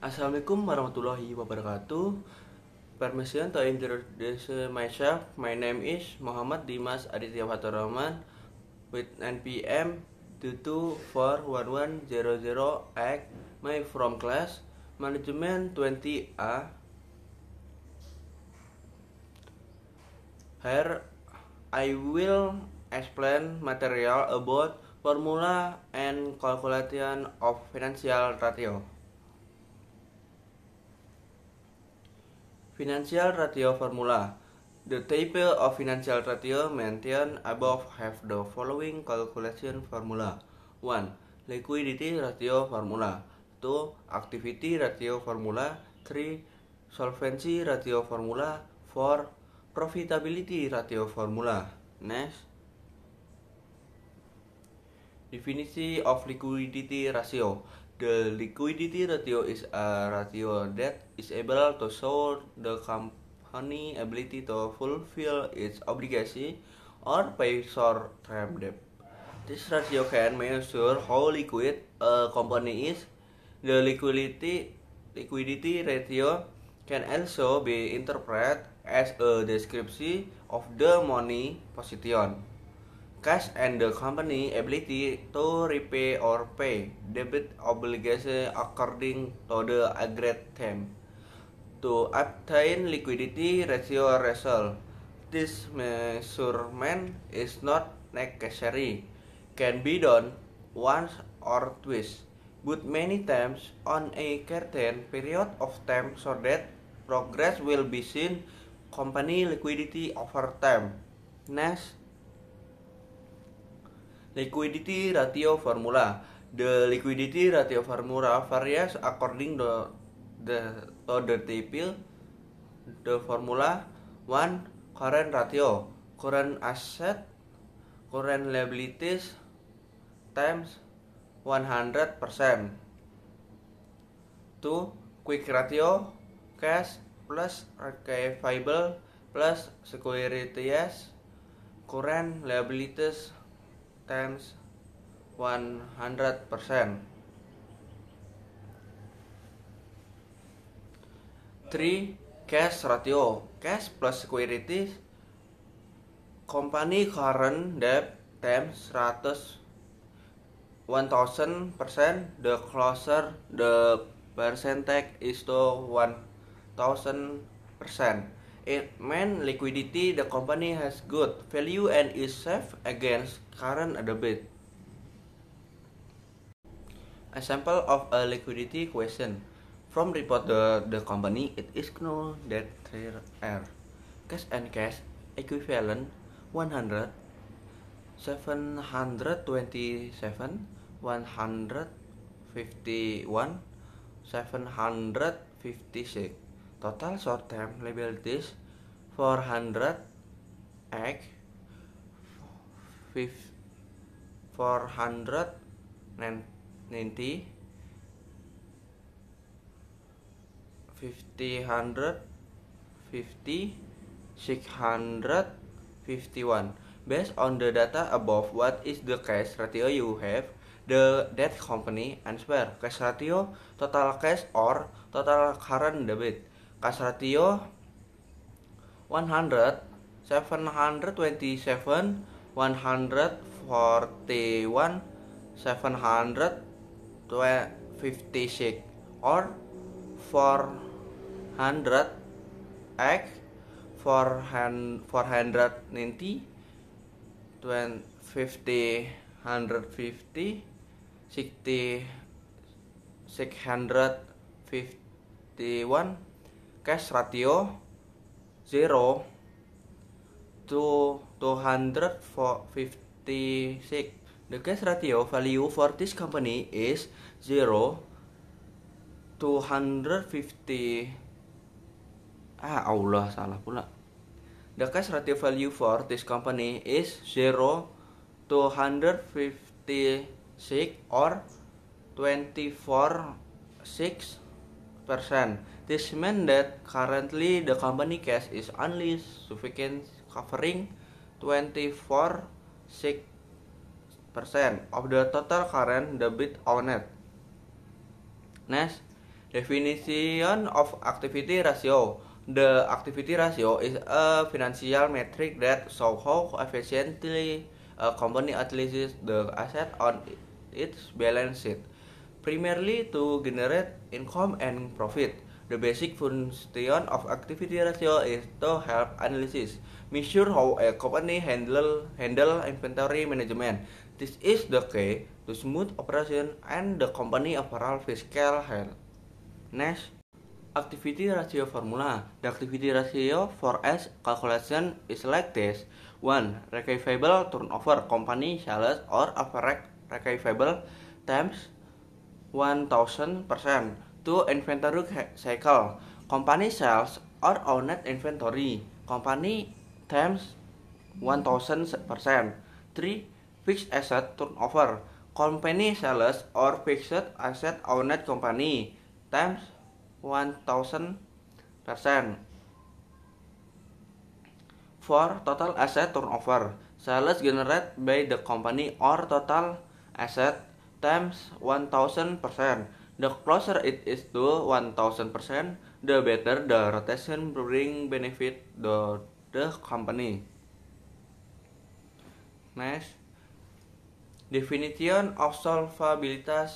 Assalamualaikum warahmatullahi wabarakatuh. Permission to introduce myself. My name is Muhammad Dimas Aditya Faturrahman with NPM 22411008. My from class Management 20A. Here I will explain material about formula and calculation of financial ratio. Financial ratio formula. The table of financial ratio mentioned above have the following calculation formula. 1. Liquidity ratio formula. 2. Activity ratio formula. 3. Solvency ratio formula. 4. Profitability ratio formula. Next. Definisi of liquidity ratio. The liquidity ratio is a ratio that is able to show the company ability to fulfill its obligation or pay short-term debt. This ratio can measure how liquid a company is. The liquidity ratio can also be interpreted as a description of the money position, cash, and the company ability to repay or pay debit obligation according to the agreed term. To obtain liquidity ratio result, this measurement is not necessary, can be done once or twice, but many times on a certain period of time so that progress will be seen company liquidity over time. Next. Liquidity ratio formula. The liquidity ratio formula varies according to the table. The formula 1. Current ratio, current asset, current liabilities times 100%. 2. Quick ratio, cash plus receivable plus securities, current liabilities times 100%. 3. Cash ratio, cash plus securities, company current debt times 1000%. The closer the percentage is to 1000%, it means liquidity the company has good value and is safe against current debit. Example of a liquidity question. From report the company, it is known that there are cash and cash equivalent 100, 727, 151, 756. Total short-term liabilities 400, 490, 50, 651. Based on the data above, what is the cash ratio you have? That company answer. Cash ratio, total cash or total current debit. Cash ratio 100, 727, 141, 756, or 400 x 490, 50, 150, 60, 651. Cash ratio 0 to 256. The cash ratio value for this company is 0 to 150. Allah, salah pula. The cash ratio value for this company is 0 to 156 or 24.6%. This means that currently the company cash is only sufficient covering 24.6% of the total current debit on it. Next, Definition of activity ratio. The activity ratio is a financial metric that shows how efficiently a company utilizes the asset on its balance sheet, primarily to generate income and profit. The basic function of activity ratio is to help analysis measure how a company handle inventory management. This is the key to smooth operation and the company overall fiscal health. Next, activity ratio formula. The activity ratio for S calculation is like this. 1. Receivable turnover company sales or average receivable times 1000%. 2. Inventory cycle company sales or owned inventory company times 1000%. 3. Fixed asset turnover company sales or fixed asset owned company times 1000%. 4. Total asset turnover sales generated by the company or total asset times 1000%. The closer it is to 1000%, the better the rotation bring benefit to the company. Next, definition of solvability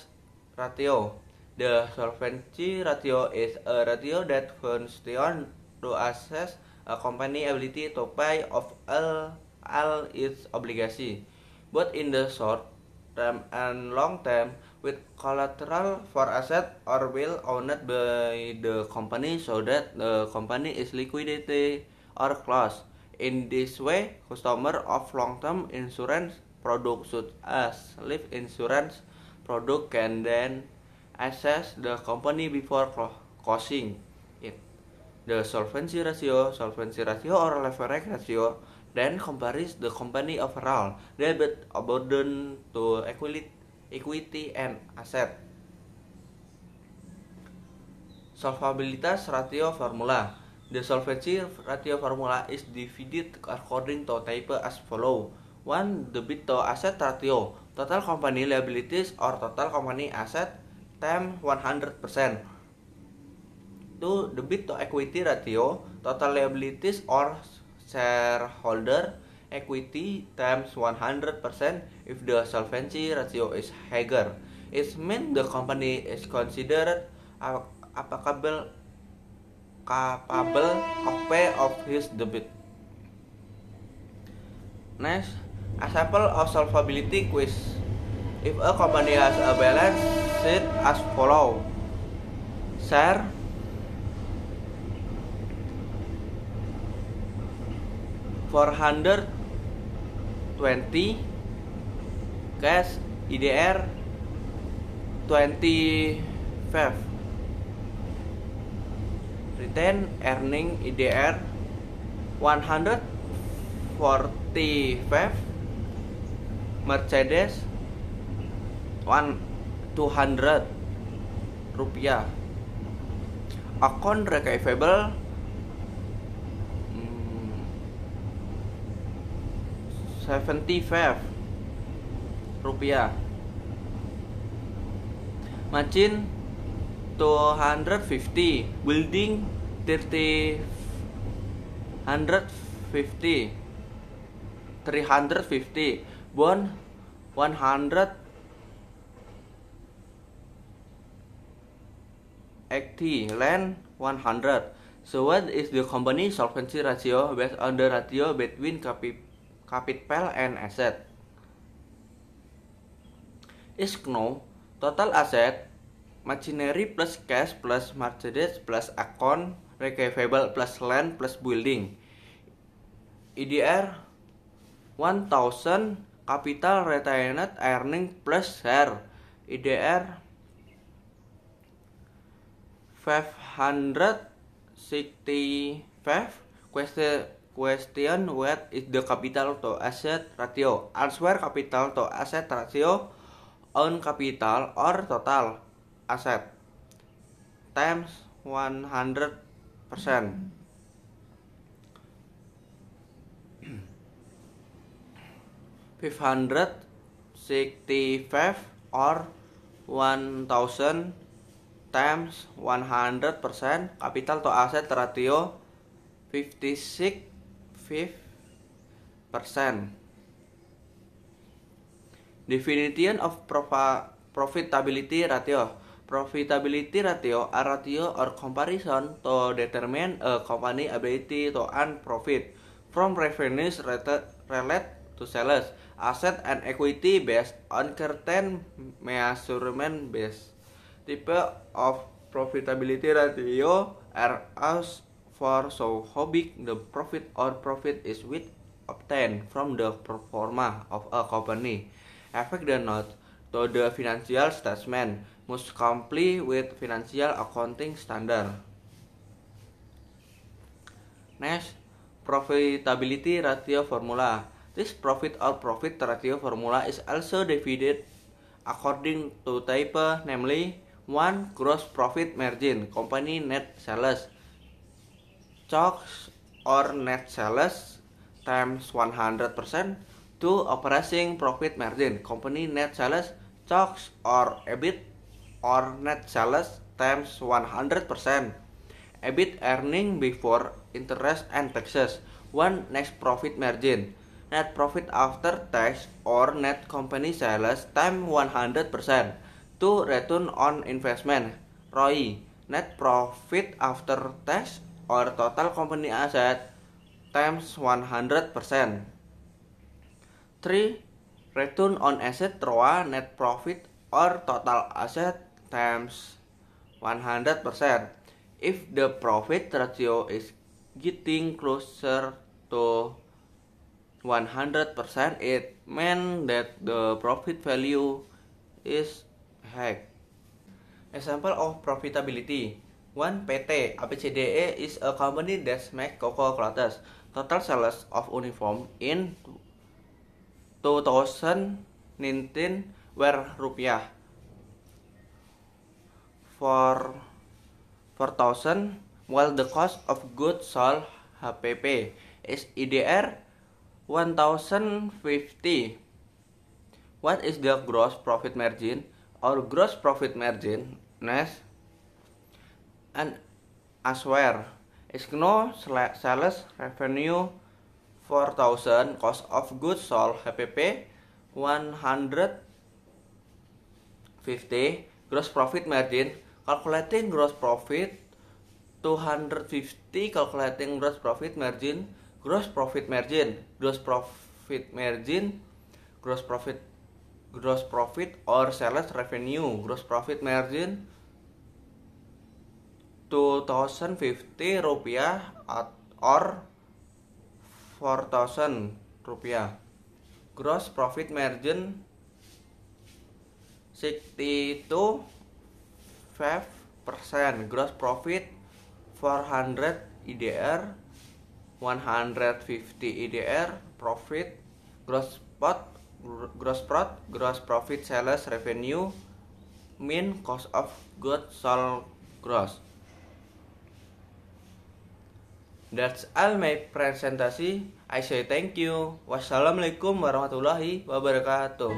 ratio. The solvency ratio is a ratio that functions to assess a company's ability to pay off all its obligations, both in the short term and long term, with collateral for asset or bill owned by the company so that the company is liquidity or closed. In this way, customers of long-term insurance products such as life insurance product can then assess the company before closing it. The solvency ratio or leverage ratio then compares the company overall debt burden to equity and asset. Solvability ratio formula. The solvency ratio formula is divided according to type as follow. 1. Debit to asset ratio total company liabilities or total company asset times 100%. 2. Debit to equity ratio total liabilities or shareholder equity times 100% if the solvency ratio is higher. It means the company is considered capable of pay off his debt. Next, a sample of solvability quiz. If a company has a balance sheet as follow: share 420, cash IDR 25, retained earning IDR 145, Mercedes 200 rupiah, account receivable 75 rupiah, machine 250, building 350, bond 180, land 100. So what is the company solvency ratio based on the ratio between capital and asset? Is know total asset machinery plus cash plus Mercedes plus account receivable plus land plus building. IDR 1000, capital retained earning plus share IDR 565. Question what is the capital to asset ratio? Answer: capital to asset ratio own capital or total asset times 100%. 565 or 1000 times 100%, capital to asset ratio 56%. Definition of profitability ratio. Profitability ratio a ratio or comparison to determine a company ability to earn profit from revenues related to sales, asset and equity based on certain measurement base. Type of profitability ratio are as for so how big the profit or profit is with obtained from the performance of a company. Affect the note to the financial statement must comply with financial accounting standard. Next, profitability ratio formula. This profit or profit ratio formula is also divided according to type, namely 1. Gross profit margin, company net sales, COGS or net sales times 100%. 2. Operating profit margin, company net sales, COGS or EBIT or net sales times 100%. EBIT earning before interest and taxes. 1. Net profit margin, net profit after tax or net company sales times 100%. 2. Return on investment, ROI, net profit after tax or total company asset times 100%. 3. Return on asset, ROA, net profit or total asset times 100%. If the profit ratio is getting closer to 100%, it means that the profit value is high. Example of profitability. 1. PT ABCDE is a company that makes cocoa clothes. Total sales of uniform in 2019 were rupiah 4,000, while the cost of goods sold HPP is IDR 1050. What is the gross profit margin or gross profit margin? Next, and as where is no sales revenue 4,000, cost of goods sold HPP 150, gross profit margin, calculating gross profit 250, calculating gross profit margin, gross profit margin, gross profit margin, gross profit or sales revenue, gross profit margin 2050 rupiah or 4,000 rupiah. Gross profit margin 62.5%. Gross profit 400 IDR, 150 IDR profit. Gross profit sales revenue mean cost of goods sold gross. That's all my presentasi. I say thank you. Wassalamualaikum warahmatullahi wabarakatuh.